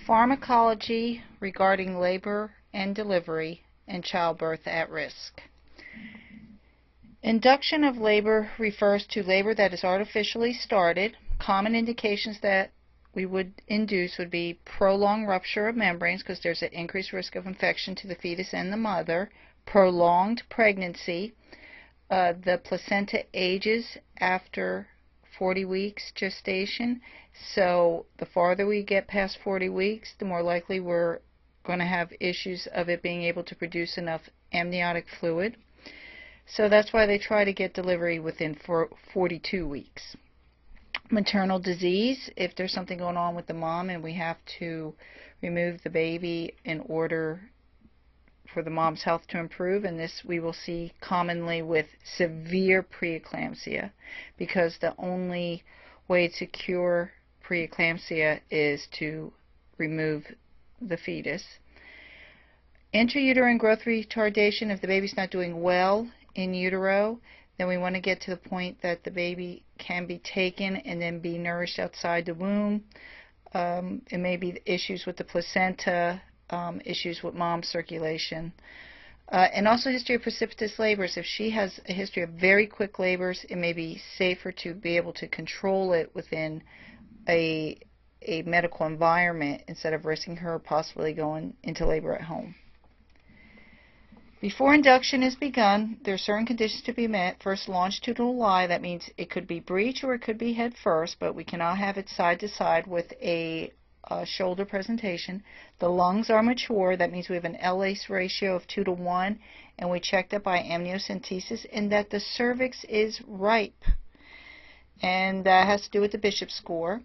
Pharmacology regarding labor and delivery and childbirth at risk. Induction of labor refers to labor that is artificially started. Common indications that we would induce would be prolonged rupture of membranes, because there's an increased risk of infection to the fetus and the mother, prolonged pregnancy, the placenta ages after 40 weeks gestation, so the farther we get past 40 weeks, the more likely we're going to have issues of it being able to produce enough amniotic fluid. So that's why they try to get delivery within 42 weeks. Maternal disease, if there's something going on with the mom and we have to remove the baby in order for the mom's health to improve, and this we will see commonly with severe preeclampsia, because the only way to cure preeclampsia is to remove the fetus. Intrauterine growth retardation, if the baby's not doing well in utero, then we want to get to the point that the baby can be taken and then be nourished outside the womb. It may be issues with the placenta, issues with mom's circulation, and also history of precipitous labors. If she has a history of very quick labors, it may be safer to be able to control it within a medical environment instead of risking her possibly going into labor at home. Before induction is begun, there are certain conditions to be met. First, longitudinal lie. That means it could be breech or it could be head first, but we cannot have it side to side with a shoulder presentation. The lungs are mature. That means we have an LACE ratio of 2:1, and we checked it by amniocentesis, and that the cervix is ripe. And that has to do with the Bishop score.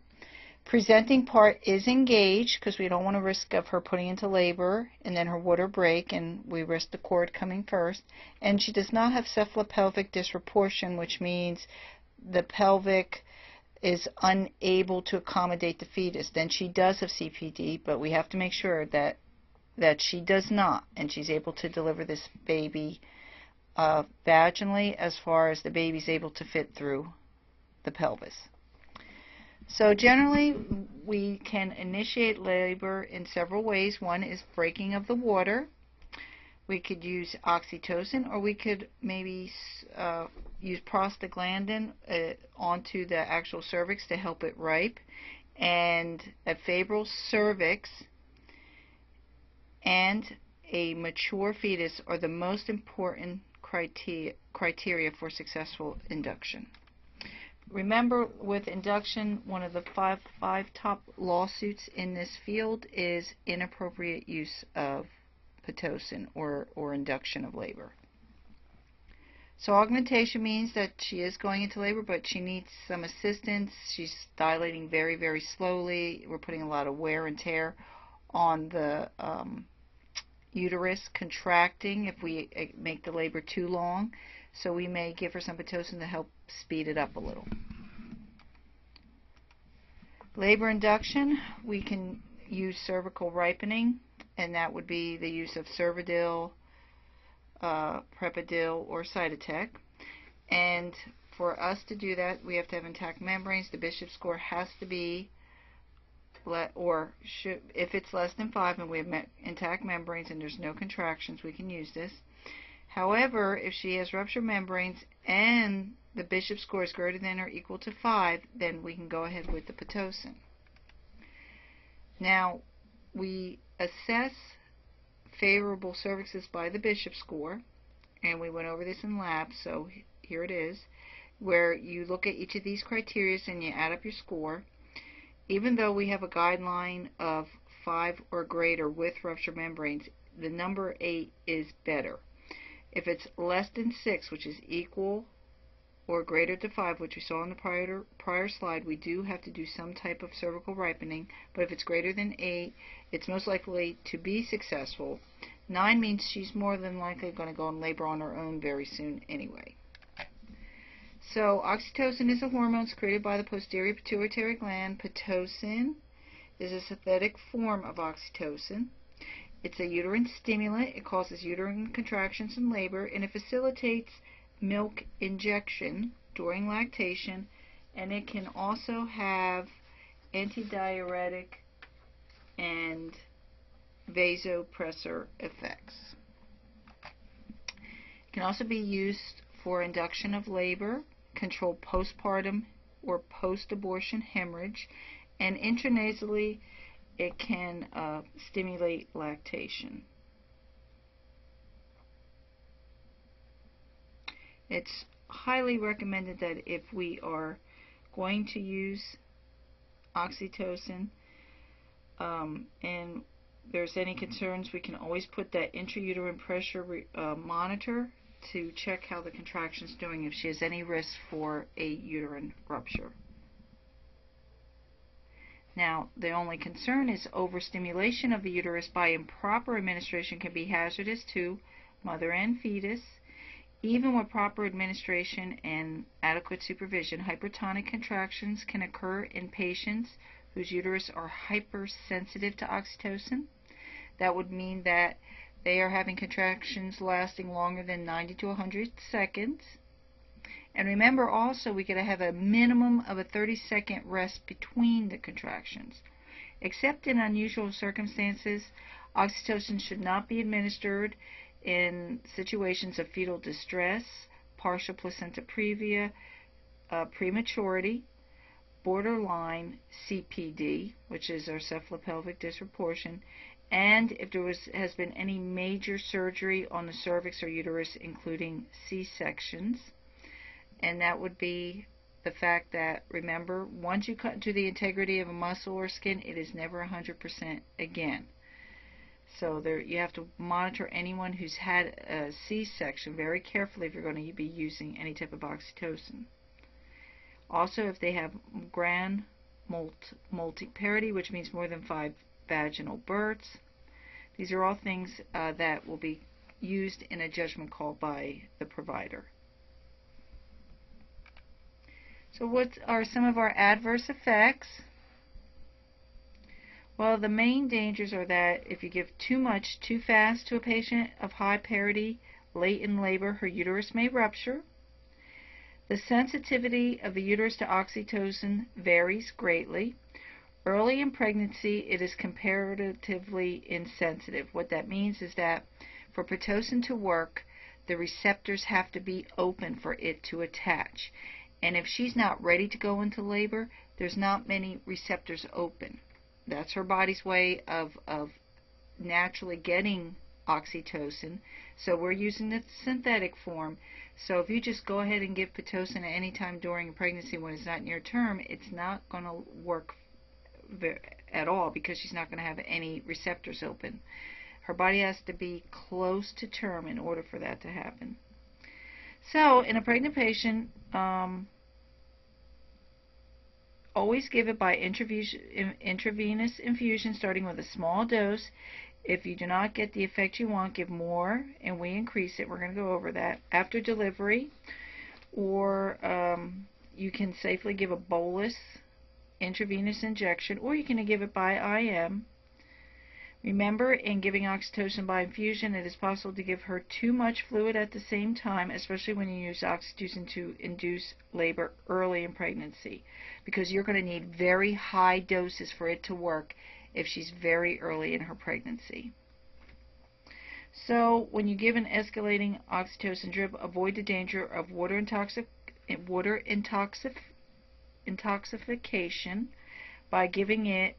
Presenting part is engaged, because we don't want to risk of her putting into labor and then her water break, and we risk the cord coming first. And she does not have cephalopelvic disproportion, which means the pelvic is unable to accommodate the fetus. Then she does have CPD, but we have to make sure that she does not, and she's able to deliver this baby vaginally, as far as the baby's able to fit through the pelvis. So generally, we can initiate labor in several ways. One is breaking of the water. We could use oxytocin, or we could maybe use prostaglandin onto the actual cervix to help it ripe. And a favorable cervix and a mature fetus are the most important criteria for successful induction. Remember, with induction, one of the five top lawsuits in this field is inappropriate use of Pitocin or induction of labor. So augmentation means that she is going into labor, but she needs some assistance. She's dilating very, very slowly. We're putting a lot of wear and tear on the uterus, contracting if we make the labor too long. So we may give her some Pitocin to help speed it up a little. Labor induction, we can use cervical ripening, and that would be the use of Cervidil, Prepidil, or Cytotec. And for us to do that, we have to have intact membranes. The Bishop score has to be, if it's less than 5 and we have intact membranes and there's no contractions, we can use this. However, if she has ruptured membranes and the Bishop score is greater than or equal to 5, then we can go ahead with the Pitocin. Now, we assess favorable cervixes by the Bishop score, and we went over this in lab, so here it is, where you look at each of these criteria and you add up your score. Even though we have a guideline of 5 or greater with ruptured membranes, the number 8 is better. If it's less than 6, which is equal or greater to 5, which we saw in the prior slide, we do have to do some type of cervical ripening. But if it's greater than 8, it's most likely to be successful. 9 means she's more than likely going to go in labor on her own very soon anyway. So oxytocin is a hormone secreted by the posterior pituitary gland. Pitocin is a synthetic form of oxytocin. It's a uterine stimulant. It causes uterine contractions in labor, and it facilitates milk injection during lactation, and it can also have antidiuretic and vasopressor effects. It can also be used for induction of labor, control postpartum or post-abortion hemorrhage, and intranasally it can stimulate lactation. It's highly recommended that if we are going to use oxytocin and there's any concerns, we can always put that intrauterine pressure monitor to check how the contraction's doing if she has any risk for a uterine rupture. Now, the only concern is overstimulation of the uterus by improper administration can be hazardous to mother and fetus. Even with proper administration and adequate supervision, hypertonic contractions can occur in patients whose uterus are hypersensitive to oxytocin. That would mean that they are having contractions lasting longer than 90 to 100 seconds. And remember also, we got to have a minimum of a 30-second rest between the contractions. Except in unusual circumstances, oxytocin should not be administered in situations of fetal distress, partial placenta previa, prematurity, borderline CPD, which is our cephalopelvic disproportion, and if there has been any major surgery on the cervix or uterus, including C-sections. And that would be the fact that, remember, once you cut into the integrity of a muscle or skin, it is never 100% again. So there, you have to monitor anyone who's had a C-section very carefully if you're going to be using any type of oxytocin. Also, if they have grand multiparity, which means more than 5 vaginal births, these are all things that will be used in a judgment call by the provider. So what are some of our adverse effects? Well, the main dangers are that if you give too much too fast to a patient of high parity late in labor, her uterus may rupture. The sensitivity of the uterus to oxytocin varies greatly. Early in pregnancy, it is comparatively insensitive. What that means is that for Pitocin to work, the receptors have to be open for it to attach. And if she's not ready to go into labor, there's not many receptors open. That's her body's way of naturally getting oxytocin. So we're using the synthetic form. So if you just go ahead and give Pitocin at any time during a pregnancy when it's not near term, it's not going to work at all because she's not going to have any receptors open. Her body has to be close to term in order for that to happen. So in a pregnant patient, always give it by intravenous infusion, starting with a small dose. If you do not get the effect you want, give more, and we increase it. We're going to go over that after delivery, or you can safely give a bolus intravenous injection, or you can give it by IM. Remember, in giving oxytocin by infusion, it is possible to give her too much fluid at the same time, especially when you use oxytocin to induce labor early in pregnancy, because you're going to need very high doses for it to work if she's very early in her pregnancy. So when you give an escalating oxytocin drip, avoid the danger of water intoxication by giving it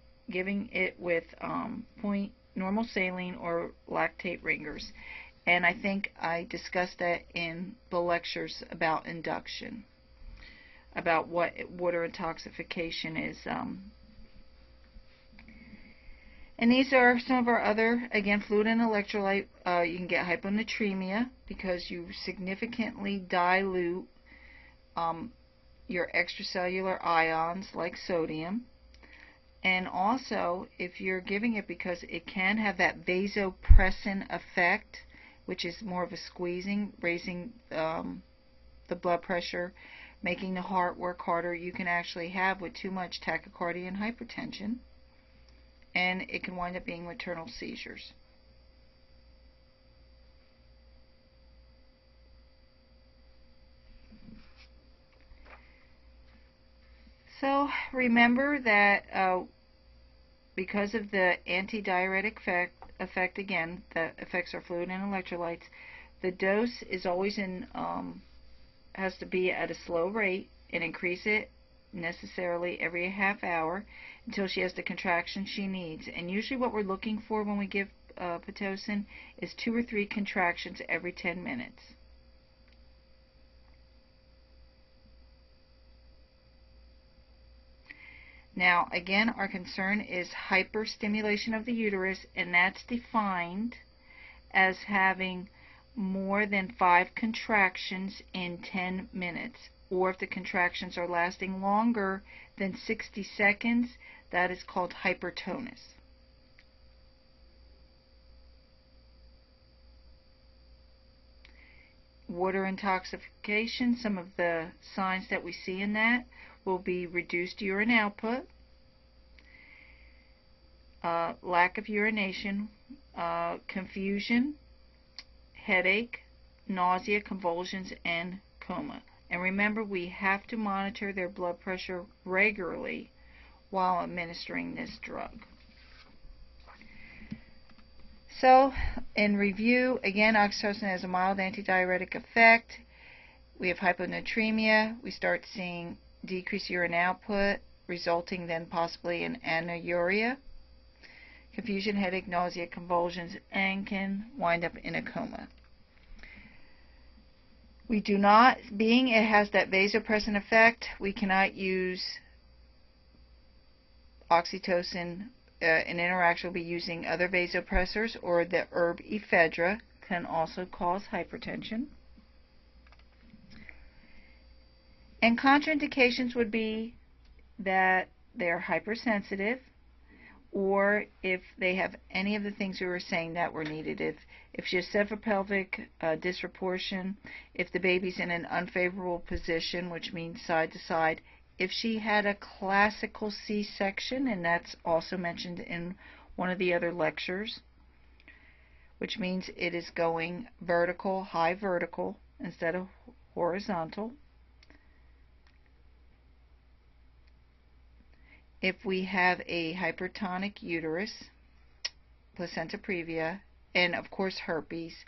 with normal saline or lactate ringers. And I think I discussed that in the lectures about induction, about what water intoxication is. And these are some of our other, again, fluid and electrolyte. You can get hyponatremia because you significantly dilute your extracellular ions like sodium. And also, if you're giving it because it can have that vasopressin effect, which is more of a squeezing, raising the blood pressure, making the heart work harder, you can actually have with too much tachycardia and hypertension. And it can wind up being maternal seizures. So remember that because of the antidiuretic effect again, that affects our fluid and electrolytes, the dose is always has to be at a slow rate, and increase it necessarily every half hour until she has the contraction she needs. And usually what we're looking for when we give Pitocin is 2 or 3 contractions every 10 minutes. Now, again, our concern is hyperstimulation of the uterus, and that's defined as having more than 5 contractions in 10 minutes. Or if the contractions are lasting longer than 60 seconds, that is called hypertonus. Water intoxication, some of the signs that we see in that will be reduced urine output, lack of urination, confusion, headache, nausea, convulsions, and coma. And remember, we have to monitor their blood pressure regularly while administering this drug. So, in review, again, oxytocin has a mild antidiuretic effect. We have hyponatremia. We start seeing decreased urine output, resulting then possibly in anuria, confusion, headache, nausea, convulsions, and can wind up in a coma. We do not, being it has that vasopressin effect, we cannot use oxytocin. An interaction will be using other vasopressors, or the herb ephedra can also cause hypertension. And contraindications would be that they're hypersensitive, or if they have any of the things we were saying that were needed. If she has cephalopelvic disproportion, if the baby's in an unfavorable position, which means side to side, if she had a classical C-section, and that's also mentioned in one of the other lectures, which means it is going vertical, high vertical, instead of horizontal. If we have a hypertonic uterus, placenta previa, and of course herpes.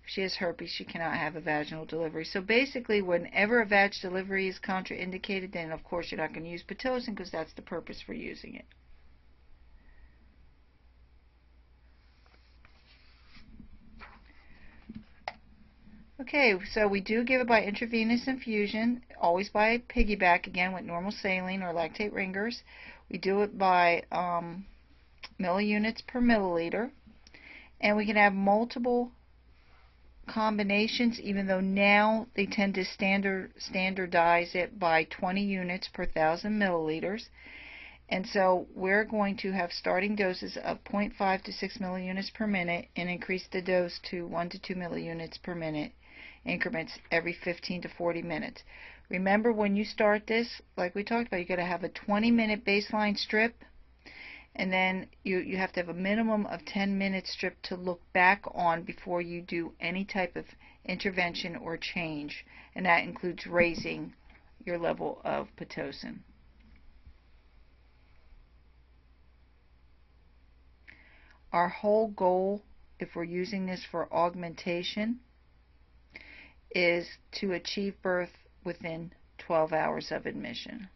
If she has herpes, she cannot have a vaginal delivery. So basically, whenever a vag delivery is contraindicated, then of course you're not going to use Pitocin, because that's the purpose for using it. Okay, so we do give it by intravenous infusion, always by piggyback, again with normal saline or lactate ringers. We do it by milliunits per milliliter, and we can have multiple combinations, even though now they tend to standardize it by 20 units per 1,000 milliliters. And so we're going to have starting doses of 0.5 to 6 milliunits per minute, and increase the dose to 1 to 2 milliunits per minute increments every 15 to 40 minutes. Remember, when you start this, like we talked about, you got to have a 20-minute baseline strip, and then you have to have a minimum of 10-minute strip to look back on before you do any type of intervention or change, and that includes raising your level of Pitocin. Our whole goal, if we're using this for augmentation, is to achieve birth within 12 hours of admission.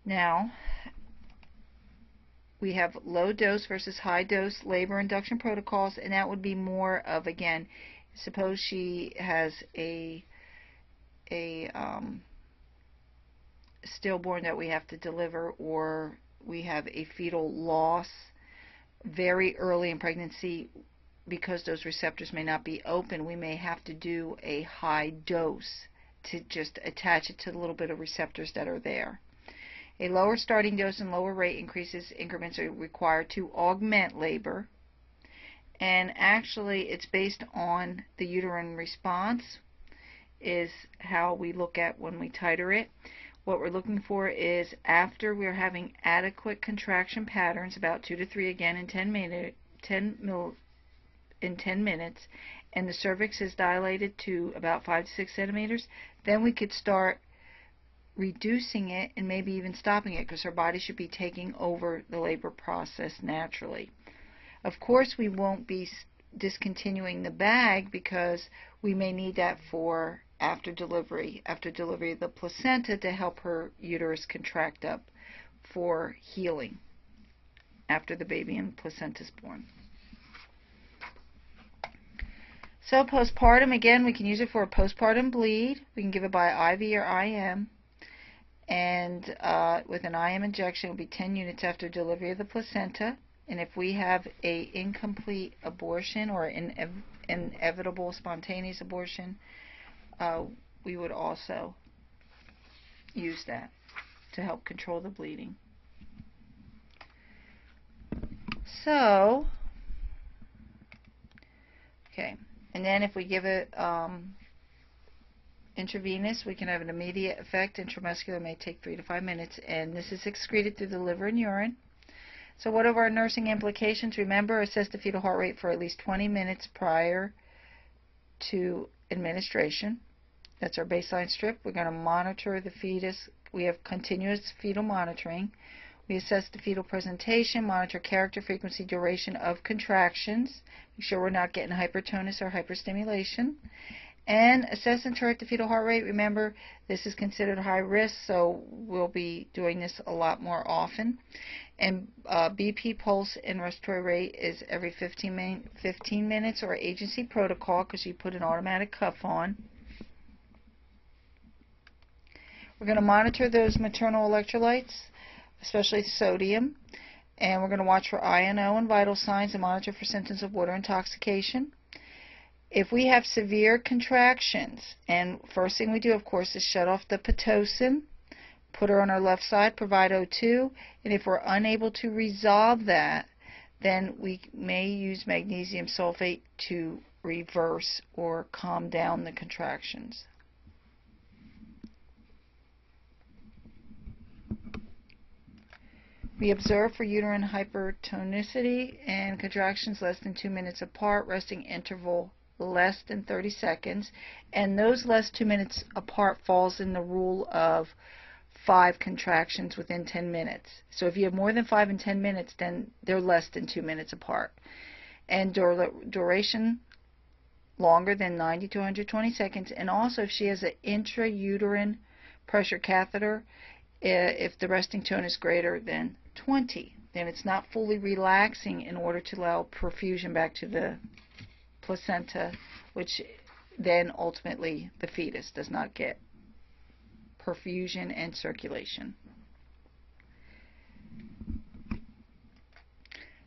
Now, we have low dose versus high dose labor induction protocols, and that would be more of, again, suppose she has a stillborn that we have to deliver, or we have a fetal loss very early in pregnancy. Because those receptors may not be open, we may have to do a high dose to just attach it to the little bit of receptors that are there. A lower starting dose and lower rate increments are required to augment labor, and actually it's based on the uterine response is how we look at when we titer it. What we're looking for is after we're having adequate contraction patterns, about 2 to 3 again in 10 minutes, and the cervix is dilated to about 5 to 6 centimeters, then we could start reducing it and maybe even stopping it, because her body should be taking over the labor process naturally. Of course, we won't be discontinuing the bag because we may need that for after delivery of the placenta to help her uterus contract up for healing after the baby and placenta is born. So postpartum, again, we can use it for a postpartum bleed. We can give it by IV or IM. And with an IM injection, it will be 10 units after delivery of the placenta. And if we have a incomplete abortion or inevitable spontaneous abortion, we would also use that to help control the bleeding. So, okay, and then if we give it intravenous, we can have an immediate effect. Intramuscular may take 3 to 5 minutes, and this is excreted through the liver and urine. So what are our nursing implications? Remember, assess the fetal heart rate for at least 20 minutes prior to administration. That's our baseline strip. We're going to monitor the fetus. We have continuous fetal monitoring. We assess the fetal presentation, monitor character, frequency, duration of contractions. Make sure we're not getting hypertonus or hyperstimulation. And assess and chart the fetal heart rate. Remember, this is considered high risk, so we'll be doing this a lot more often. And BP, pulse, and respiratory rate is every 15 minutes, or agency protocol, because you put an automatic cuff on. We're going to monitor those maternal electrolytes, especially sodium, and we're going to watch for INO and vital signs and monitor for symptoms of water intoxication. If we have severe contractions, and first thing we do, of course, is shut off the Pitocin, put her on our left side, provide O2, and if we're unable to resolve that, then we may use magnesium sulfate to reverse or calm down the contractions. We observe for uterine hypertonicity and contractions less than 2 minutes apart, resting interval less than 30 seconds, and those less 2 minutes apart falls in the rule of 5 contractions within 10 minutes. So if you have more than 5 in 10 minutes, then they're less than 2 minutes apart. And duration longer than 90 to 120 seconds. And also, if she has an intrauterine pressure catheter, if the resting tone is greater than 20, then it's not fully relaxing in order to allow perfusion back to the placenta, which then ultimately the fetus does not get perfusion and circulation.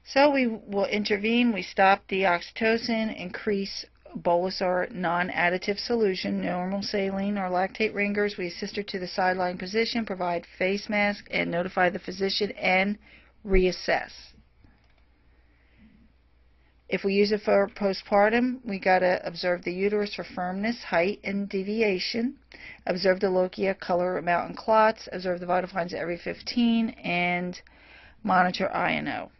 So we will intervene. We stop the oxytocin, increase bolus or non-additive solution, normal saline or lactate ringers. We assist her to the sideline position, provide face mask, and notify the physician and reassess. If we use it for postpartum, we got to observe the uterus for firmness, height, and deviation. Observe the lochia, color, amount, and clots. Observe the vital signs every 15, and monitor INO.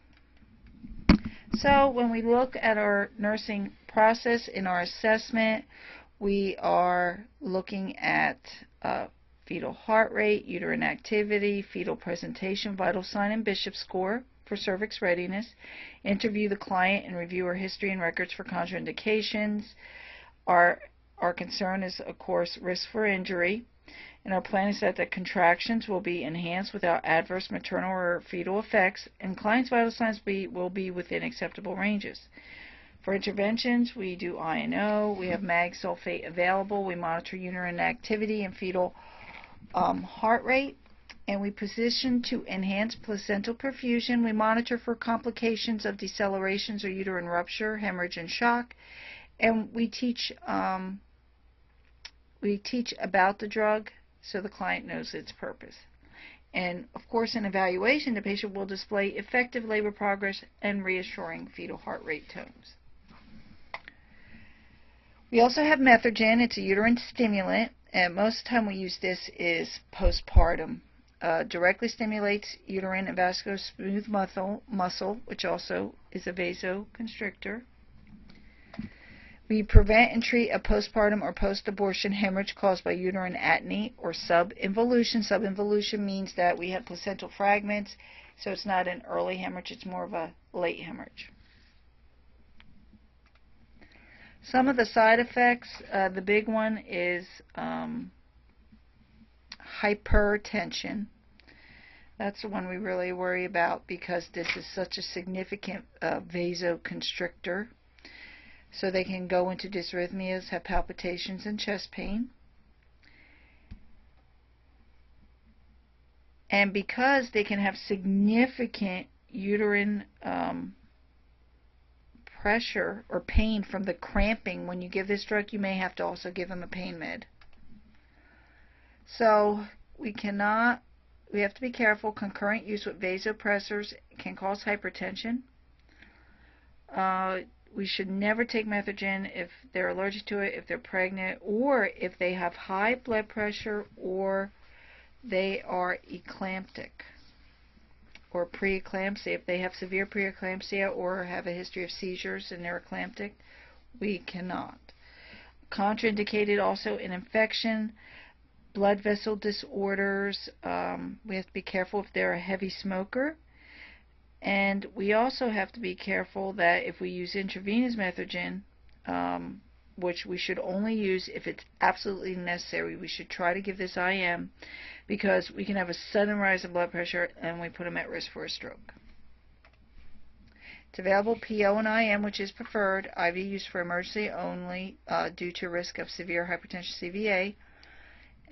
So when we look at our nursing process in our assessment, we are looking at fetal heart rate, uterine activity, fetal presentation, vital sign, and Bishop score for cervix readiness. Interview the client and review her history and records for contraindications. Our concern is, of course, risk for injury. And our plan is that the contractions will be enhanced without adverse maternal or fetal effects, and client's vital signs will be within acceptable ranges. For interventions, we do INO, we have mag sulfate available, we monitor uterine activity and fetal heart rate, and we position to enhance placental perfusion. We monitor for complications of decelerations or uterine rupture, hemorrhage, and shock, and we teach about the drug so the client knows its purpose. And of course, in evaluation, the patient will display effective labor progress and reassuring fetal heart rate tones. We also have Methergin. It's a uterine stimulant, and most of the time we use this is postpartum. Directly stimulates uterine and vascular smooth muscle, which also is a vasoconstrictor. We prevent and treat a postpartum or post-abortion hemorrhage caused by uterine atony or subinvolution. Subinvolution means that we have placental fragments, so it's not an early hemorrhage, it's more of a late hemorrhage. Some of the side effects, the big one is hypertension. That's the one we really worry about because this is such a significant vasoconstrictor. So they can go into dysrhythmias, have palpitations, and chest pain. And because they can have significant uterine pressure or pain from the cramping, when you give this drug, you may have to also give them a pain med. So we have to be careful. Concurrent use with vasopressors can cause hypertension. We should never take Methogen if they're allergic to it, if they're pregnant, or if they have high blood pressure or they are eclamptic or preeclampsia. If they have severe preeclampsia or have a history of seizures and they're eclamptic, we cannot. Contraindicated also in infection, blood vessel disorders. We have to be careful if they're a heavy smoker. And we also have to be careful that if we use intravenous Methogen, which we should only use if it's absolutely necessary, we should try to give this IM because we can have a sudden rise in blood pressure and we put them at risk for a stroke. It's available PO and IM, which is preferred. IV use for emergency only due to risk of severe hypertension CVA.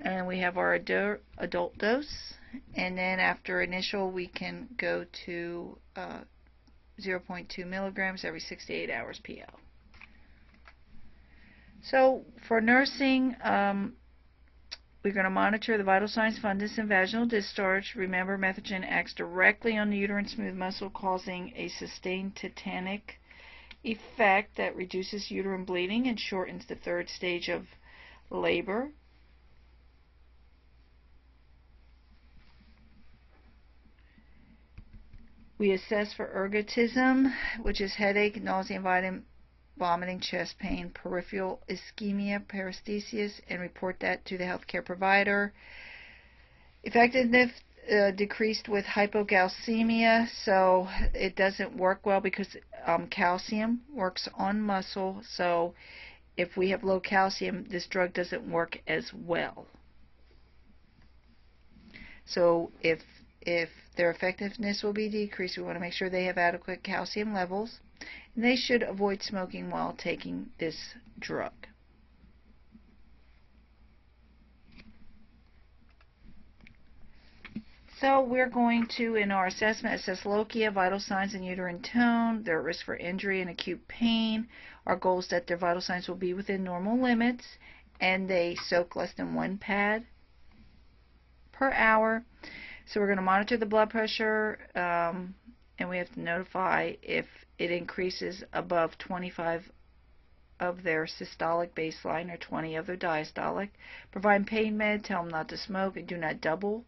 And we have our adult dose. And then after initial, we can go to 0.2 milligrams every 6 to 8 hours PO. So for nursing, we're going to monitor the vital signs, fundus, and vaginal discharge. Remember, Methogen acts directly on the uterine smooth muscle, causing a sustained tetanic effect that reduces uterine bleeding and shortens the third stage of labor. We assess for ergotism, which is headache, nausea, and vomiting, chest pain, peripheral ischemia, paresthesias, and report that to the healthcare provider. Effectiveness decreased with hypocalcemia, so it doesn't work well because calcium works on muscle. So if we have low calcium, this drug doesn't work as well. So if their effectiveness will be decreased, we want to make sure they have adequate calcium levels, and they should avoid smoking while taking this drug. So we're going to, in our assessment, assess lochia, vital signs, and uterine tone. They're at risk for injury and acute pain. Our goal is that their vital signs will be within normal limits, and they soak less than 1 pad per hour. So we're going to monitor the blood pressure, and we have to notify if it increases above 25 of their systolic baseline or 20 of their diastolic. Provide pain med, tell them not to smoke, and do not double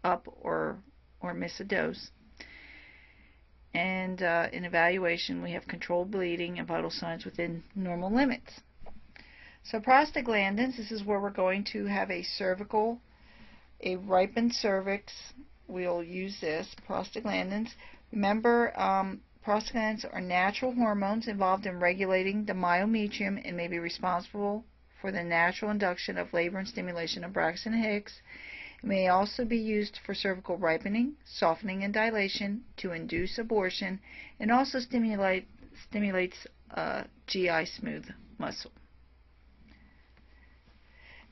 up or miss a dose. And in evaluation, we have controlled bleeding and vital signs within normal limits. So prostaglandins, this is where we're going to have a ripened cervix. We'll use this, prostaglandins. Remember, prostaglandins are natural hormones involved in regulating the myometrium and may be responsible for the natural induction of labor and stimulation of Braxton Hicks. It may also be used for cervical ripening, softening, and dilation to induce abortion, and also stimulates GI smooth muscle.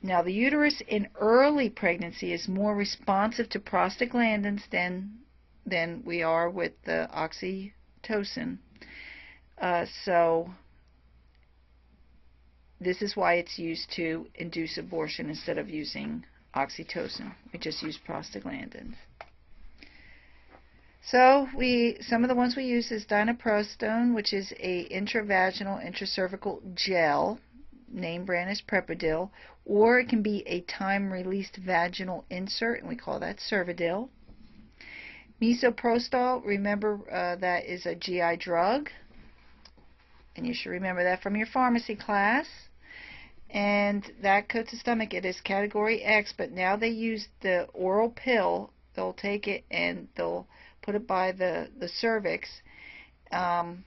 Now, the uterus in early pregnancy is more responsive to prostaglandins than we are with the oxytocin. So this is why it's used to induce abortion instead of using oxytocin. We just use prostaglandins. So some of the ones we use is dinoprostone, which is a intravaginal intracervical gel. Name brand is Prepidil, or it can be a time-released vaginal insert, and we call that Cervidil. Misoprostol, remember that is a GI drug. and you should remember that from your pharmacy class. And that coats the stomach. It is category X, but now they use the oral pill. They'll take it and they'll put it by the cervix and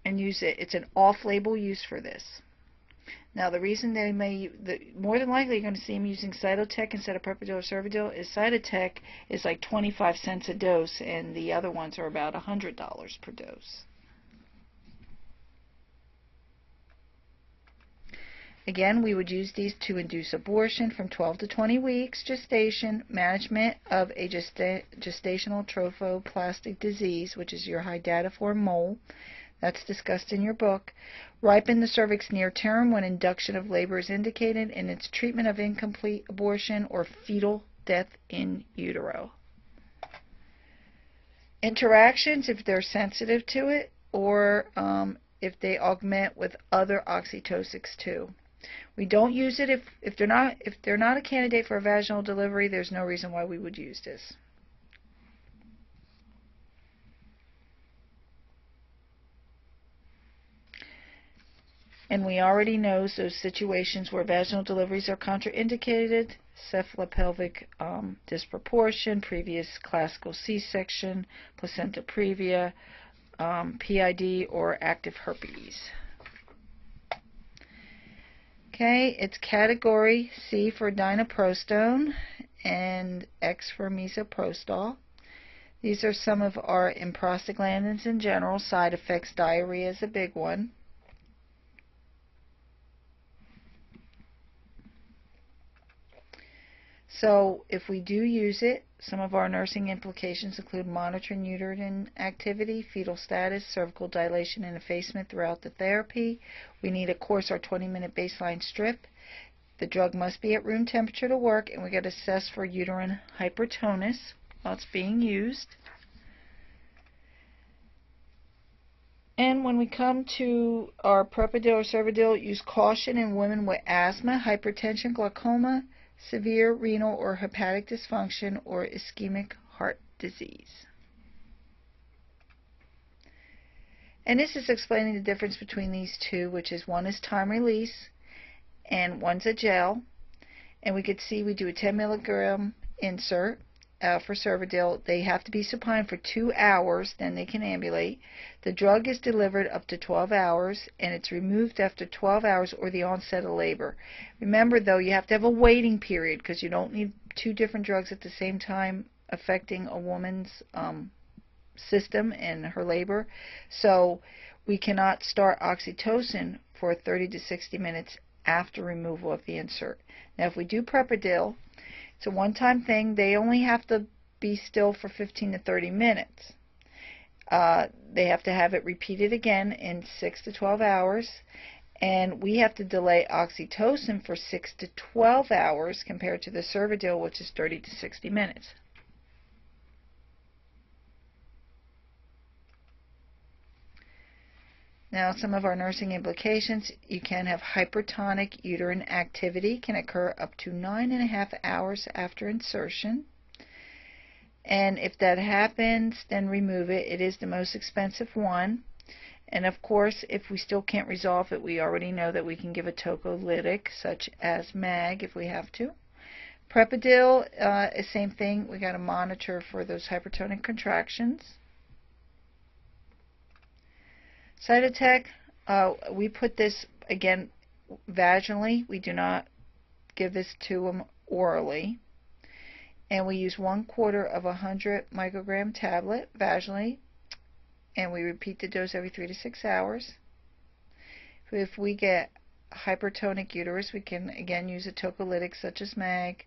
use it. It's an off-label use for this. Now, the reason they may, more than likely you're going to see them using Cytotec instead of Prepidil or Cervidil is Cytotec is like 25 cents a dose, and the other ones are about $100 per dose. Again, we would use these to induce abortion from 12 to 20 weeks, gestation, management of a gestational trophoblastic disease, which is your hydatiform mole. That's discussed in your book. Ripen the cervix near term when induction of labor is indicated, and its treatment of incomplete abortion or fetal death in utero. Interactions, if they're sensitive to it, or if they augment with other oxytocics too. We don't use it if they're not a candidate for a vaginal delivery. There's no reason why we would use this. And we already know those situations where vaginal deliveries are contraindicated: cephalopelvic disproportion, previous classical C-section, placenta previa, PID, or active herpes. Okay, it's category C for dinoprostone and X for misoprostol. These are some of our prostaglandins in general. Side effects: diarrhea is a big one. So if we do use it, some of our nursing implications include monitoring uterine activity, fetal status, cervical dilation and effacement throughout the therapy. We need, of course, our 20-minute baseline strip. The drug must be at room temperature to work, and we get assessed for uterine hypertonus while it's being used. And when we come to our Prepidil or Cervidil, use caution in women with asthma, hypertension, glaucoma, severe renal or hepatic dysfunction, or ischemic heart disease. And this is explaining the difference between these two, which is one is time release and one's a gel. And we could see we do a 10 milligram insert for Cervidil. They have to be supine for 2 hours, then they can ambulate. The drug is delivered up to 12 hours, and it's removed after 12 hours or the onset of labor. Remember, though, you have to have a waiting period because you don't need 2 different drugs at the same time affecting a woman's system and her labor. So we cannot start oxytocin for 30 to 60 minutes after removal of the insert. Now, if we do Prepidil, it's a one-time thing. They only have to be still for 15 to 30 minutes. They have to have it repeated again in 6 to 12 hours. And we have to delay oxytocin for 6 to 12 hours compared to the Cervidil, which is 30 to 60 minutes. Now, some of our nursing implications: you can have hypertonic uterine activity, can occur up to 9.5 hours after insertion. And if that happens, then remove it. It is the most expensive one. And of course, if we still can't resolve it, we already know that we can give a tocolytic, such as MAG, if we have to. Prepidil, same thing. We got to monitor for those hypertonic contractions. Cytotec, we put this, again, vaginally. We do not give this to them orally. And we use 1/4 of a 100 microgram tablet vaginally. And we repeat the dose every 3 to 6 hours. If we get hypertonic uterus, we can, again, use a tocolytic such as MAG.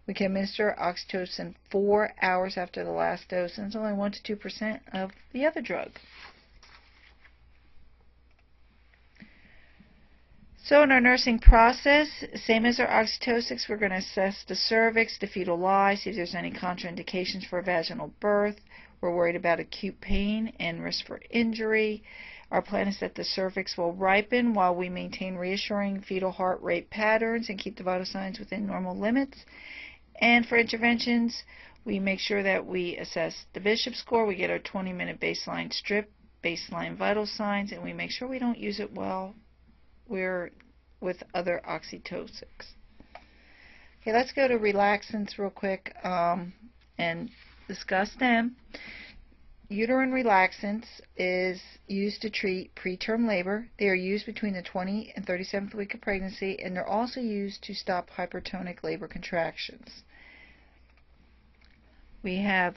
We can administer oxytocin 4 hours after the last dose, and it's only 1 to 2% of the other drug. So in our nursing process, same as our oxytocics, we're going to assess the cervix, the fetal lie, see if there's any contraindications for vaginal birth. We're worried about acute pain and risk for injury. Our plan is that the cervix will ripen while we maintain reassuring fetal heart rate patterns and keep the vital signs within normal limits. And for interventions, we make sure that we assess the Bishop score. We get our 20-minute baseline strip baseline vital signs, and we make sure we don't use it while we're with other oxytocics. Okay, let's go to relaxants real quick and discuss them. Uterine relaxants is used to treat preterm labor. They are used between the 20th and 37th week of pregnancy, and they're also used to stop hypertonic labor contractions. We have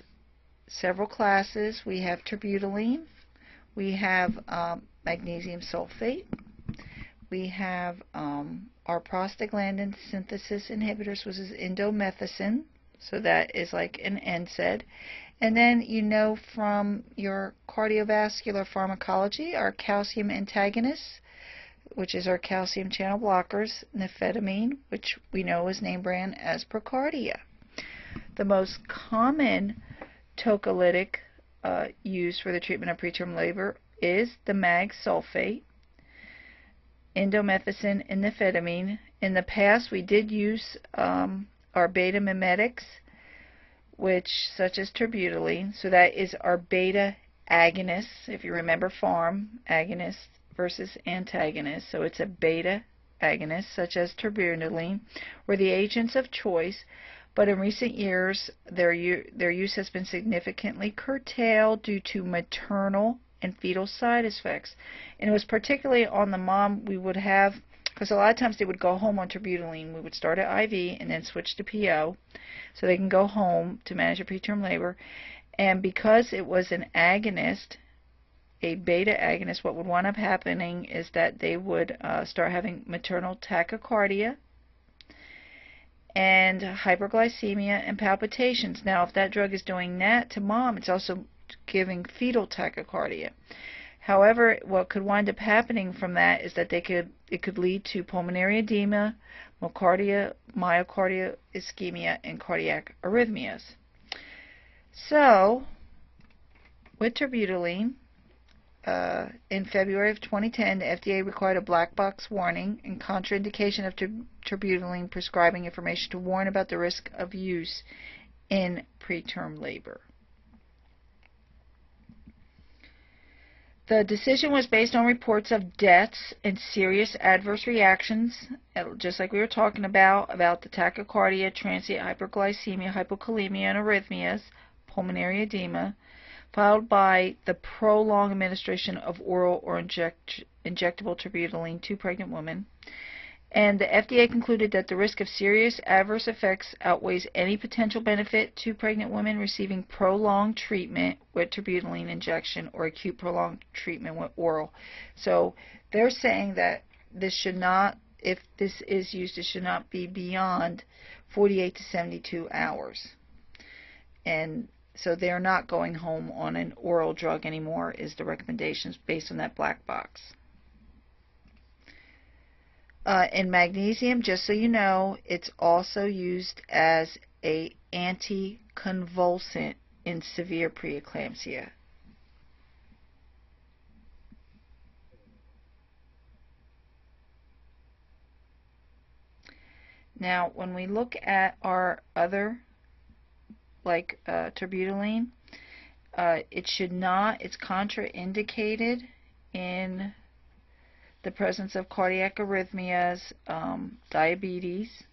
several classes. We have terbutaline. We have magnesium sulfate. We have our prostaglandin synthesis inhibitors, which is indomethacin. So that is like an NSAID. And then you know from your cardiovascular pharmacology, our calcium antagonists, which is our calcium channel blockers, nifedamine, which we know is name brand as Procardia. The most common tocolytic used for the treatment of preterm labor is the mag sulfate, indomethacin, and nifedamine. In the past, we did use our beta mimetics, which such as terbutaline. So that is our beta agonists. If you remember pharm, agonist versus antagonist. So it's a beta agonist, such as terbutaline, were the agents of choice. But in recent years, their use has been significantly curtailed due to maternal and fetal side effects. And it was particularly on the mom we would have, because a lot of times they would go home on terbutaline. We would start at IV and then switch to PO, so they can go home to manage a preterm labor. And because it was an agonist, a beta agonist, what would wind up happening is that they would start having maternal tachycardia and hyperglycemia and palpitations. Now, if that drug is doing that to mom, it's also giving fetal tachycardia. However, what could wind up happening from that is that it could lead to pulmonary edema, myocardial ischemia, and cardiac arrhythmias. So, with terbutaline, in February of 2010, the FDA required a black box warning and contraindication of terbutaline prescribing information to warn about the risk of use in preterm labor. The decision was based on reports of deaths and serious adverse reactions, just like we were talking about the tachycardia, transient hyperglycemia, hypokalemia, and arrhythmias, pulmonary edema, followed by the prolonged administration of oral or injectable terbutaline to pregnant women. And the FDA concluded that the risk of serious adverse effects outweighs any potential benefit to pregnant women receiving prolonged treatment with terbutaline injection or acute prolonged treatment with oral. So they're saying that this should not, if this is used, it should not be beyond 48 to 72 hours. And so they're not going home on an oral drug anymore, is the recommendations based on that black box. In magnesium, just so you know, it's also used as an anticonvulsant in severe preeclampsia. Now, when we look at our other, like terbutaline, it's contraindicated in the presence of cardiac arrhythmias, diabetes,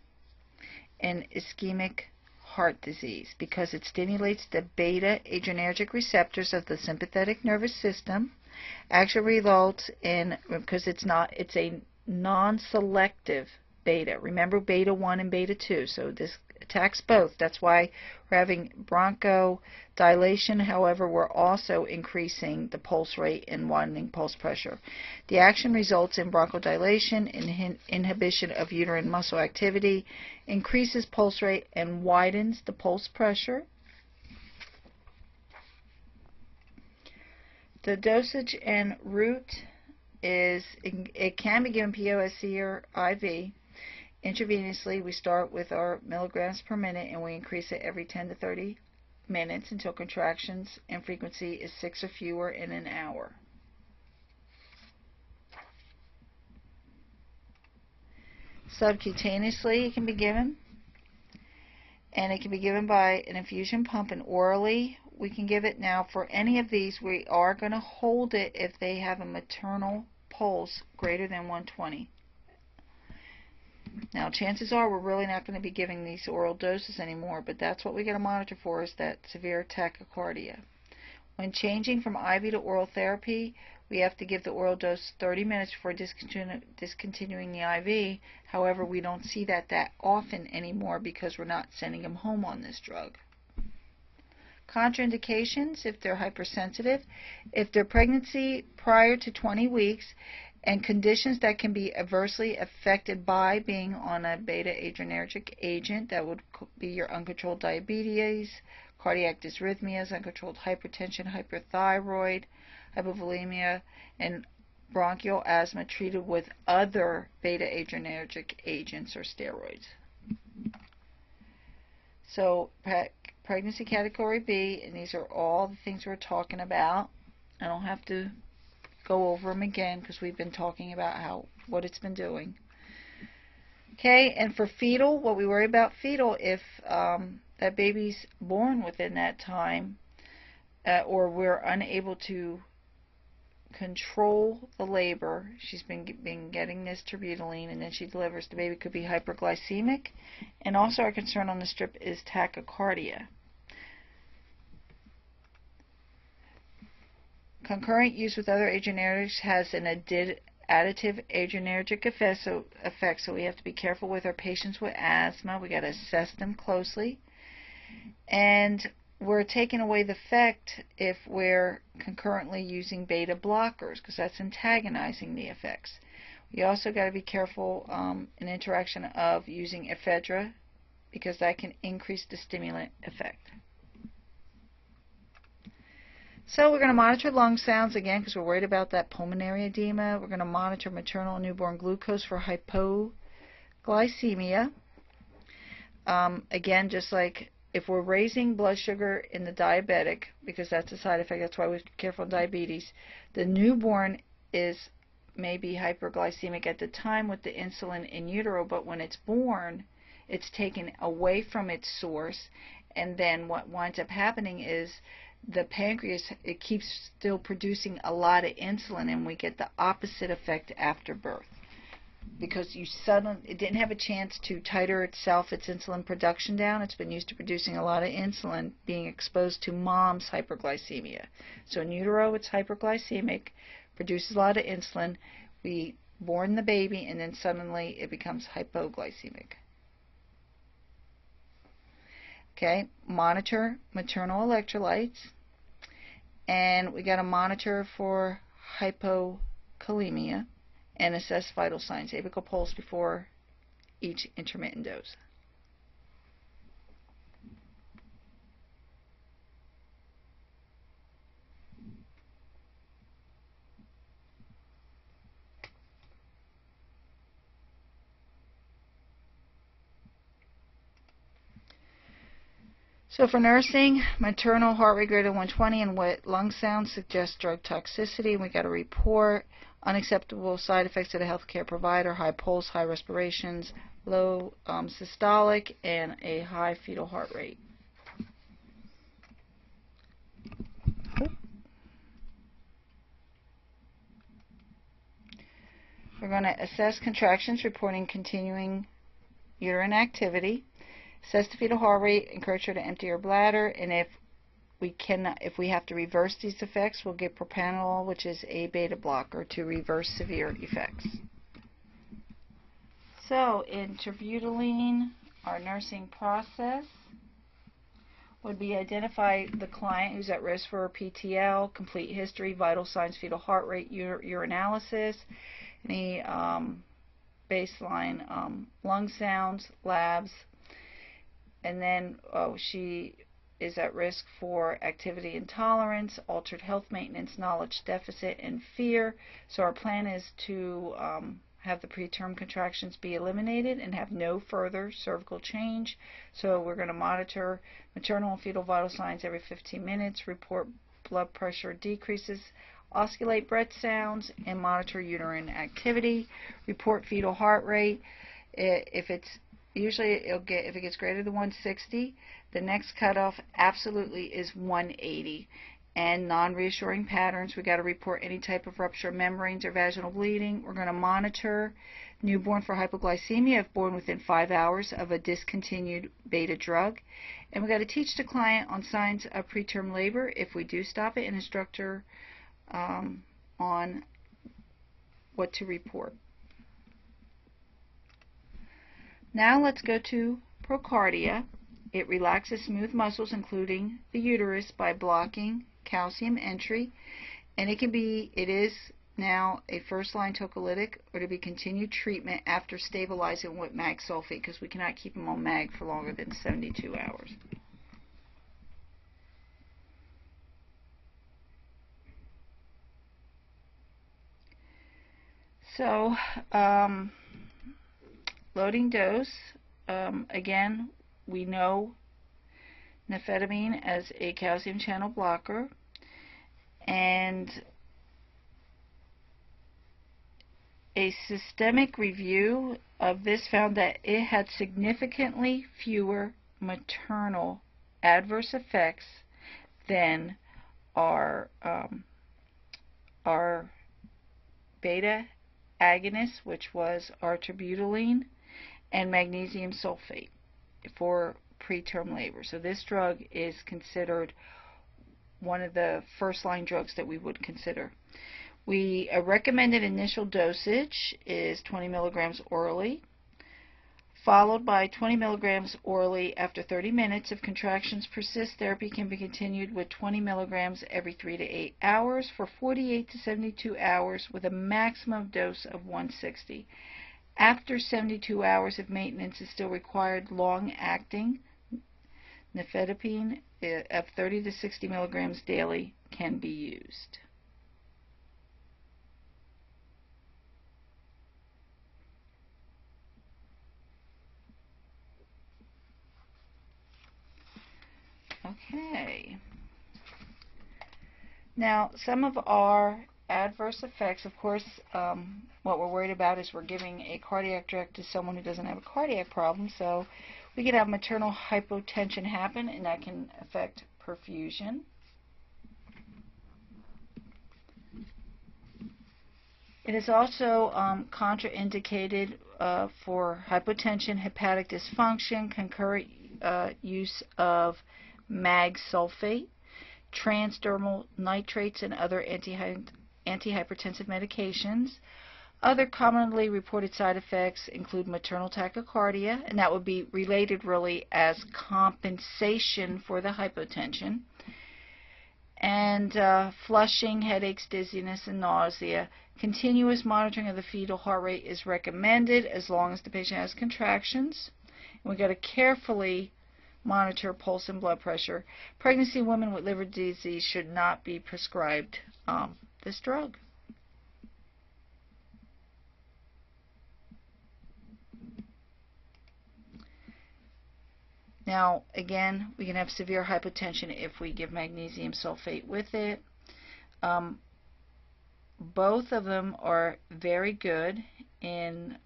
and ischemic heart disease, because it stimulates the beta adrenergic receptors of the sympathetic nervous system. Actually results in, because it's a non-selective beta. Remember beta 1 and beta 2, so this attacks both. That's why we're having bronchodilation. However, we're also increasing the pulse rate and widening pulse pressure. The action results in bronchodilation, inhibition of uterine muscle activity, increases pulse rate, and widens the pulse pressure. The dosage and route is, it can be given POSC or IV. Intravenously, we start with our milligrams per minute, and we increase it every 10 to 30 minutes until contractions and frequency is 6 or fewer in an hour. Subcutaneously, it can be given, and it can be given by an infusion pump and orally we can give it. Now, for any of these, we are going to hold it if they have a maternal pulse greater than 120. Now, chances are we're really not going to be giving these oral doses anymore, but that's what we got to monitor for, is that severe tachycardia. When changing from IV to oral therapy, we have to give the oral dose 30 minutes before discontinuing the IV. However, we don't see that often anymore because we're not sending them home on this drug. Contraindications: if they're hypersensitive, if their pregnancy prior to 20 weeks, and conditions that can be adversely affected by being on a beta-adrenergic agent. That would be your uncontrolled diabetes, cardiac dysrhythmias, uncontrolled hypertension, hyperthyroid, hypovolemia, and bronchial asthma treated with other beta-adrenergic agents or steroids. So pregnancy category B, and these are all the things we're talking about. I don't have to go over them again because we've been talking about what it's been doing. Okay, and for fetal, what we worry about fetal, if that baby's born within that time, or we're unable to control the labor, she's been getting this terbutaline, and then she delivers, the baby could be hyperglycemic, and also our concern on the strip is tachycardia. Concurrent use with other adrenergics has an additive adrenergic effect, so we have to be careful with our patients with asthma. We got to assess them closely, and we're taking away the effect if we're concurrently using beta blockers, because that's antagonizing the effects. We also got to be careful in interaction of using ephedra, because that can increase the stimulant effect. So we're going to monitor lung sounds again because we're worried about that pulmonary edema. We're going to monitor maternal and newborn glucose for hypoglycemia. Again, just like if we're raising blood sugar in the diabetic, because that's a side effect, that's why we're careful in diabetes, the newborn may be hyperglycemic at the time with the insulin in utero, but when it's born, it's taken away from its source, and then what winds up happening is the pancreas, it keeps still producing a lot of insulin, and we get the opposite effect after birth, because it didn't have a chance to titer its insulin production down. It's been used to producing a lot of insulin, being exposed to mom's hyperglycemia. So in utero, it's hyperglycemic, produces a lot of insulin. We born the baby, and then suddenly it becomes hypoglycemic. Okay, monitor maternal electrolytes, and we got to monitor for hypokalemia and assess vital signs, apical pulse before each intermittent dose. So for nursing, maternal heart rate greater than 120 and wet lung sounds suggest drug toxicity. We got to report unacceptable side effects to the healthcare provider: high pulse, high respirations, low systolic, and a high fetal heart rate. We're going to assess contractions, reporting continuing uterine activity. Assess the fetal heart rate, encourage her to empty her bladder, and if we have to reverse these effects, we'll give propranolol, which is a beta blocker, to reverse severe effects. So in terbutaline, our nursing process would be identify the client who's at risk for PTL, complete history, vital signs, fetal heart rate, urinalysis, any baseline lung sounds, labs, and then she is at risk for activity intolerance, altered health maintenance, knowledge deficit, and fear. So our plan is to have the preterm contractions be eliminated and have no further cervical change. So we're going to monitor maternal and fetal vital signs every 15 minutes, report blood pressure decreases, osculate breath sounds, and monitor uterine activity, report fetal heart rate. If it's Usually it'll get, if it gets greater than 160, the next cutoff absolutely is 180. And non-reassuring patterns, we got to report any type of rupture of membranes or vaginal bleeding. We're going to monitor newborn for hypoglycemia if born within 5 hours of a discontinued beta drug. And we got to teach the client on signs of preterm labor if we do stop it, and instruct her on what to report. Now let's go to procardia. It relaxes smooth muscles, including the uterus, by blocking calcium entry, and it is now a first-line tocolytic, or to be continued treatment after stabilizing with mag sulfate, because we cannot keep them on mag for longer than 72 hours. So, loading dose, again, we know nifedipine as a calcium channel blocker, and a systemic review of this found that it had significantly fewer maternal adverse effects than our beta agonist, which was arterbutylene and magnesium sulfate for preterm labor. So this drug is considered one of the first-line drugs that we would consider. A recommended initial dosage is 20 milligrams orally, followed by 20 milligrams orally after 30 minutes. If contractions persist, therapy can be continued with 20 milligrams every 3 to 8 hours for 48 to 72 hours with a maximum dose of 160. After 72 hours, if maintenance is still required, long-acting nifedipine of 30 to 60 milligrams daily can be used. Okay. Now, some of our adverse effects, of course, what we're worried about is we're giving a cardiac drug to someone who doesn't have a cardiac problem, so we could have maternal hypotension happen, and that can affect perfusion. It is also contraindicated for hypotension, hepatic dysfunction, concurrent use of mag sulfate, transdermal nitrates, and other antihypertensive medications. Other commonly reported side effects include maternal tachycardia, and that would be related really as compensation for the hypotension, and flushing, headaches, dizziness, and nausea. Continuous monitoring of the fetal heart rate is recommended as long as the patient has contractions. And we've got to carefully monitor pulse and blood pressure. Pregnancy women with liver disease should not be prescribed this drug. Now, again, we can have severe hypotension if we give magnesium sulfate with it. Both of them are very good in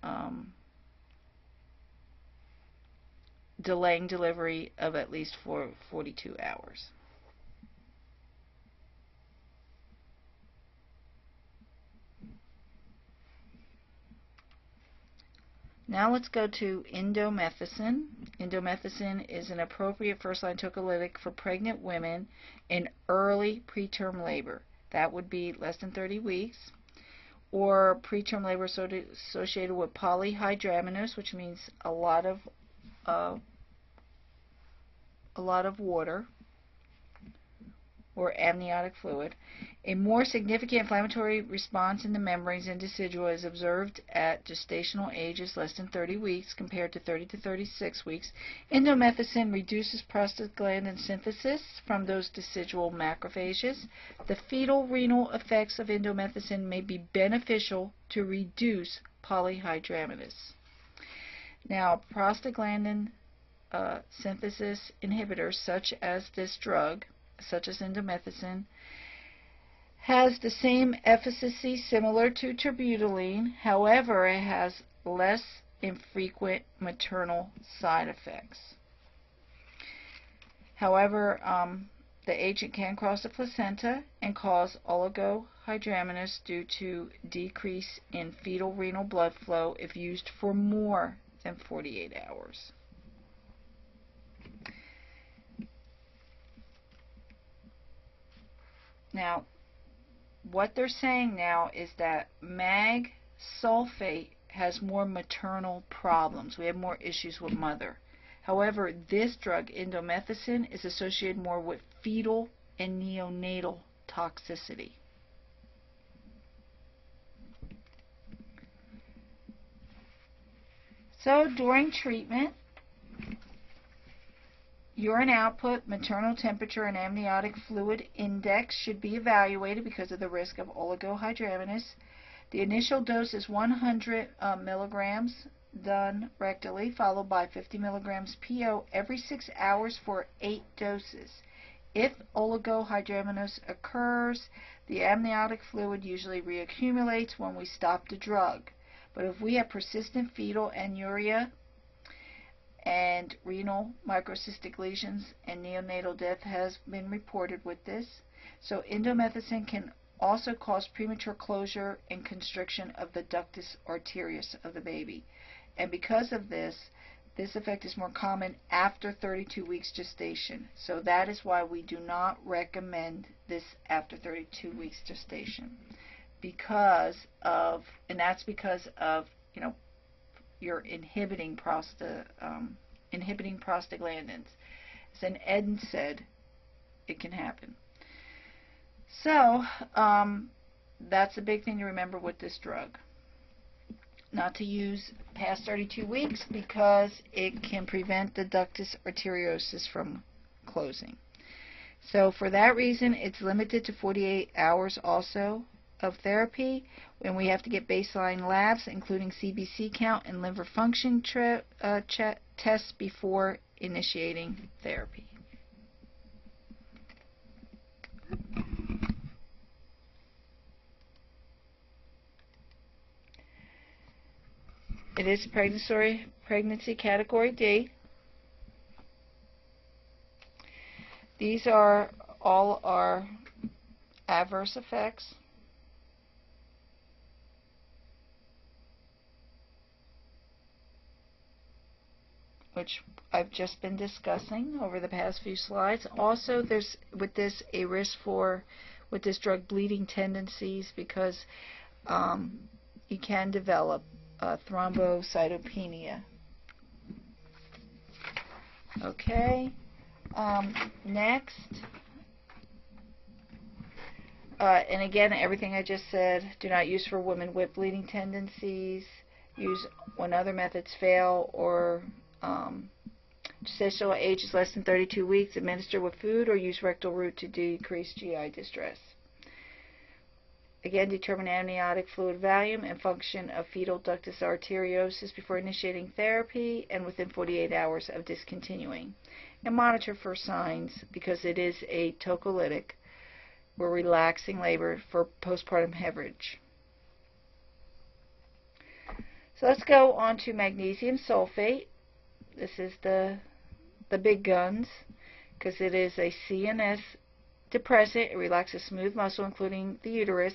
delaying delivery of at least 42 hours. Now let's go to indomethacin. Indomethacin is an appropriate first-line tocolytic for pregnant women in early preterm labor. That would be less than 30 weeks, or preterm labor associated with polyhydramnios, which means a lot of water or amniotic fluid. A more significant inflammatory response in the membranes and decidua is observed at gestational ages less than 30 weeks compared to 30 to 36 weeks. Indomethacin reduces prostaglandin synthesis from those decidual macrophages. The fetal renal effects of indomethacin may be beneficial to reduce polyhydramnios. Now, prostaglandin synthesis inhibitors such as this drug, such as indomethacin, has the same efficacy similar to terbutaline. However, it has less infrequent maternal side effects. However, the agent can cross the placenta and cause oligohydramnios due to decrease in fetal renal blood flow if used for more than 48 hours. Now, what they're saying now is that mag sulfate has more maternal problems. We have more issues with mother. However, this drug, indomethacin, is associated more with fetal and neonatal toxicity. So during treatment, urine output, maternal temperature, and amniotic fluid index should be evaluated because of the risk of oligohydramnios. The initial dose is 100 milligrams done rectally, followed by 50 milligrams PO every 6 hours for 8 doses. If oligohydramnios occurs, the amniotic fluid usually reaccumulates when we stop the drug. But if we have persistent fetal anuria and renal microcystic lesions, and neonatal death has been reported with this, so indomethacin can also cause premature closure and constriction of the ductus arteriosus of the baby. And because of this, this effect is more common after 32 weeks gestation. So that is why we do not recommend this after 32 weeks gestation. Because of, and that's because of, you're inhibiting prostaglandins. As an Eden said, it can happen. So, that's a big thing to remember with this drug. Not to use past 32 weeks because it can prevent the ductus arteriosus from closing. So for that reason, it's limited to 48 hours also of therapy, when we have to get baseline labs, including CBC count and liver function tests before initiating therapy. It is pregnancy category D. These are all our adverse effects. Which I've just been discussing over the past few slides. Also, there's with this a risk for, with this drug, bleeding tendencies, because you can develop thrombocytopenia. Okay, next, and again, everything I just said, do not use for women with bleeding tendencies. Use when other methods fail, or gestational age is less than 32 weeks. Administer with food or use rectal route to decrease GI distress. Again, determine amniotic fluid volume and function of fetal ductus arteriosus before initiating therapy and within 48 hours of discontinuing. And monitor for signs, because it is a tocolytic. We're relaxing labor for postpartum hemorrhage. So let's go on to magnesium sulfate. This is the big guns, because it is a CNS depressant. It relaxes smooth muscle, including the uterus.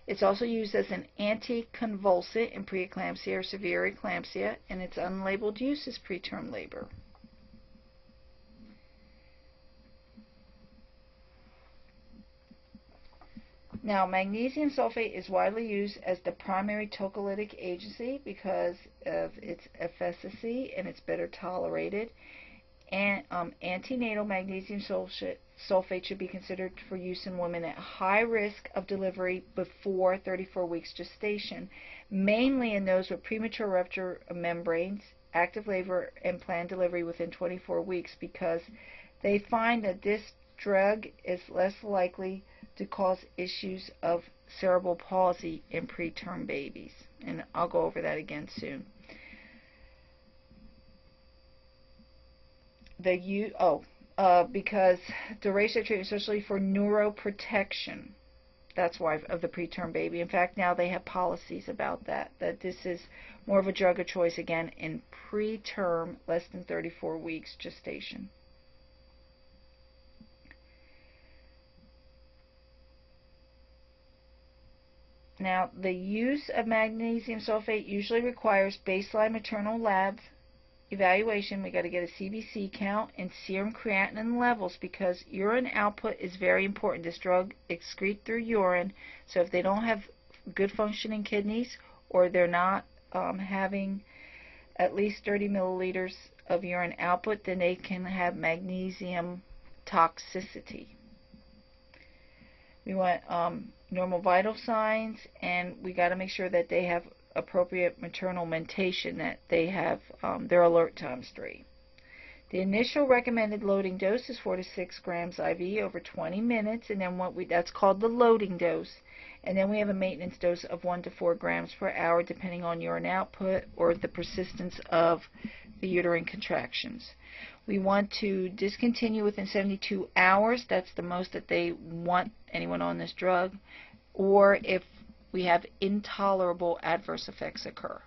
It's also used as an anticonvulsant in preeclampsia or severe eclampsia, and its unlabeled use is preterm labor. Now, magnesium sulfate is widely used as the primary tocolytic agency because of its efficacy and it's better tolerated. And antenatal magnesium sulfate should be considered for use in women at high risk of delivery before 34 weeks gestation, mainly in those with premature rupture of membranes, active labor, and planned delivery within 24 weeks, because they find that this drug is less likely to cause issues of cerebral palsy in preterm babies. And I'll go over that again soon. Because duration of treatment, especially for neuroprotection, That's why, of the preterm baby. In fact, now they have policies about that this is more of a drug of choice again in preterm, less than 34 weeks gestation. Now, the use of magnesium sulfate usually requires baseline maternal lab evaluation. We got to get a CBC count and serum creatinine levels, because urine output is very important. This drug excretes through urine, so if they don't have good functioning kidneys, or they're not having at least 30 milliliters of urine output, then they can have magnesium toxicity. We want normal vital signs, and we got to make sure that they have appropriate maternal mentation, that they have their alert times 3. The initial recommended loading dose is 4 to 6 grams IV over 20 minutes, and then that's called the loading dose. And then we have a maintenance dose of 1 to 4 grams per hour, depending on urine output or the persistence of the uterine contractions. We want to discontinue within 72 hours. That's the most that they want anyone on this drug, or if we have intolerable adverse effects occur.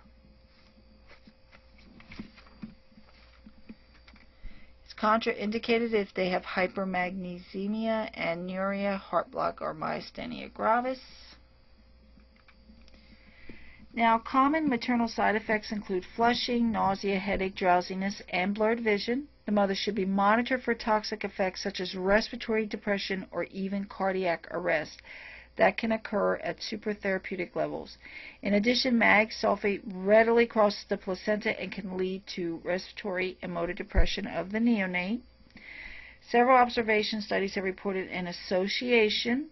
It's contraindicated if they have hypermagnesemia, anuria, heart block, or myasthenia gravis. Now, common maternal side effects include flushing, nausea, headache, drowsiness, and blurred vision. The mother should be monitored for toxic effects such as respiratory depression or even cardiac arrest that can occur at supratherapeutic levels. In addition, mag sulfate readily crosses the placenta and can lead to respiratory and motor depression of the neonate. Several observation studies have reported an association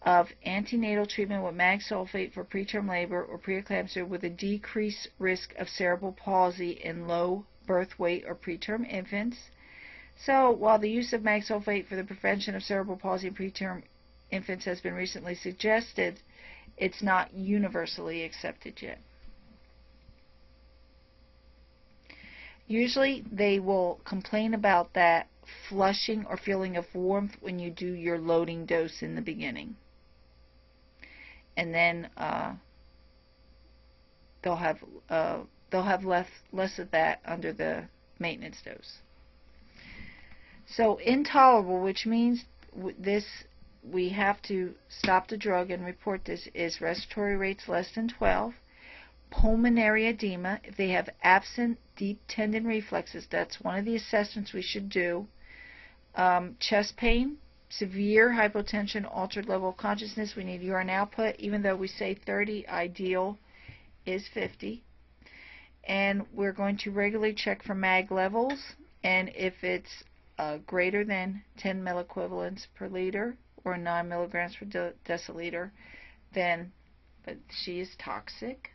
of antenatal treatment with mag sulfate for preterm labor or preeclampsia with a decreased risk of cerebral palsy in low birth weight or preterm infants. So, while the use of mag sulfate for the prevention of cerebral palsy in preterm infants has been recently suggested, it's not universally accepted yet. Usually they will complain about that flushing or feeling of warmth when you do your loading dose in the beginning. And then they'll have less of that under the maintenance dose. So intolerable, which means we have to stop the drug and report this, is respiratory rates less than 12, pulmonary edema, if they have absent deep tendon reflexes, that's one of the assessments we should do, chest pain, severe hypotension, altered level of consciousness. We need urine output, even though we say 30, ideal is 50. And we're going to regularly check for mag levels, and if it's greater than 10 milliequivalents per liter or 9 milligrams per deciliter, then she is toxic.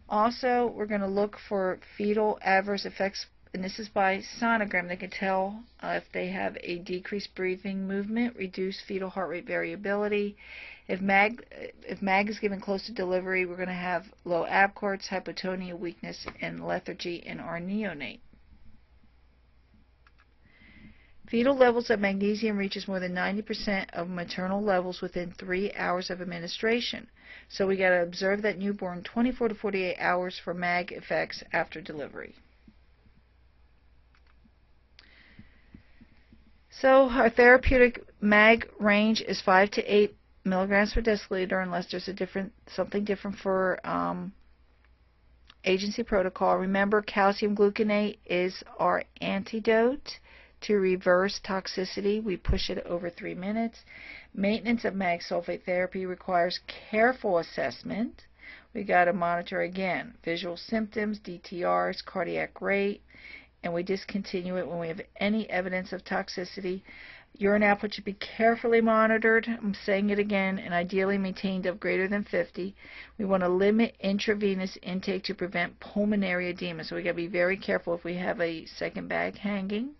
Also, we're going to look for fetal adverse effects, and this is by sonogram. They can tell if they have a decreased breathing movement, reduced fetal heart rate variability. If mag is given close to delivery, we're going to have low abcords, hypotonia, weakness, and lethargy in our neonate. Fetal levels of magnesium reaches more than 90% of maternal levels within 3 hours of administration. So we got to observe that newborn 24 to 48 hours for mag effects after delivery. So our therapeutic mag range is 5 to 8 milligrams per deciliter, unless there's something different for agency protocol. Remember, calcium gluconate is our antidote to reverse toxicity. We push it over 3 minutes. Maintenance of mag sulfate therapy requires careful assessment. We got to monitor again visual symptoms, DTRs, cardiac rate, and we discontinue it when we have any evidence of toxicity. Urine output should be carefully monitored, I'm saying it again, and ideally maintained of greater than 50. We want to limit intravenous intake to prevent pulmonary edema, so we got to be very careful if we have a second bag hanging.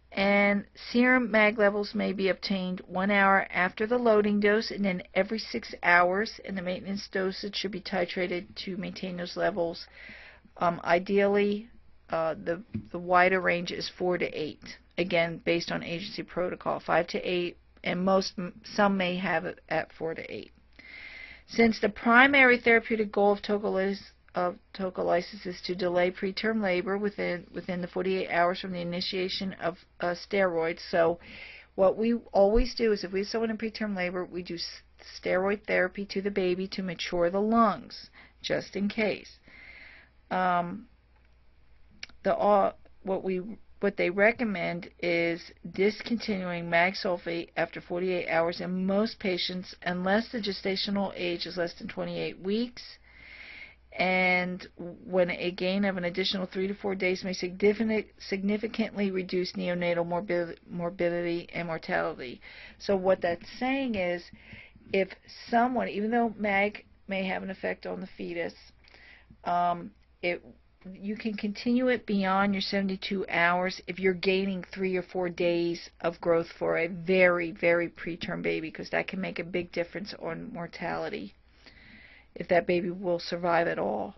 And serum mag levels may be obtained 1 hour after the loading dose and then every 6 hours, and the maintenance dosage should be titrated to maintain those levels. Ideally, the wider range is 4 to 8. Again, based on agency protocol, 5 to 8, and some may have it at 4 to 8. Since the primary therapeutic goal of tocolysis is to delay preterm labor within the 48 hours from the initiation of steroids, so what we always do is if we have someone in preterm labor, we do steroid therapy to the baby to mature the lungs, just in case. What they recommend is discontinuing mag sulfate after 48 hours in most patients unless the gestational age is less than 28 weeks, and when a gain of an additional 3 to 4 days may significantly reduce neonatal morbidity and mortality. So what that's saying is, if someone, even though mag may have an effect on the fetus, you can continue it beyond your 72 hours if you're gaining 3 or 4 days of growth for a very, very preterm baby, because that can make a big difference on mortality, if that baby will survive at all.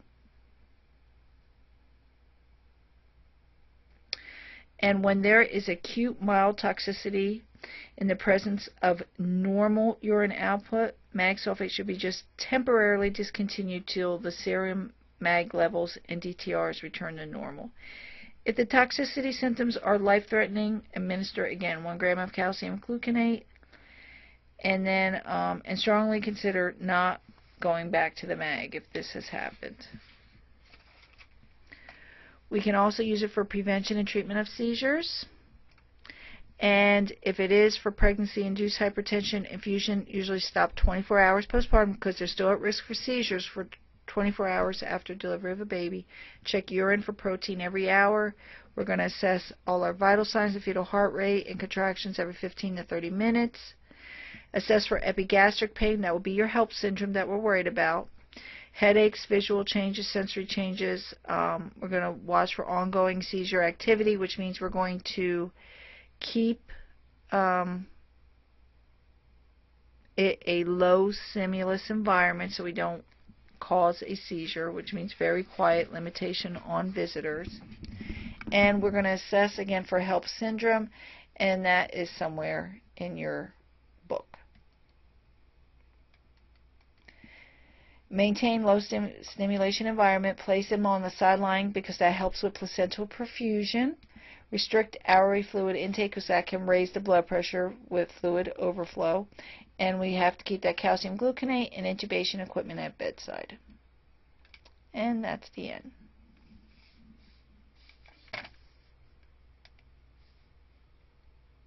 And when there is acute mild toxicity in the presence of normal urine output, mag sulfate should be just temporarily discontinued till the serum mag levels and DTRs return to normal. If the toxicity symptoms are life-threatening, administer again 1 gram of calcium gluconate, and then and strongly consider not going back to the mag if this has happened. We can also use it for prevention and treatment of seizures. And if it is for pregnancy-induced hypertension, infusion usually stops 24 hours postpartum because they're still at risk for seizures for 24 hours after delivery of a baby. Check urine for protein every hour. We're going to assess all our vital signs of fetal heart rate and contractions every 15 to 30 minutes. Assess for epigastric pain. That will be your HELP syndrome that we're worried about. Headaches, visual changes, sensory changes. We're going to watch for ongoing seizure activity, which means we're going to keep it a low stimulus environment so we don't cause a seizure, which means very quiet, limitation on visitors. And we're going to assess again for HELP syndrome, and that is somewhere in your book. Maintain low stimulation environment. Place them on the sideline because that helps with placental perfusion. Restrict hourly fluid intake because that can raise the blood pressure with fluid overflow. And we have to keep that calcium gluconate and intubation equipment at bedside. And that's the end.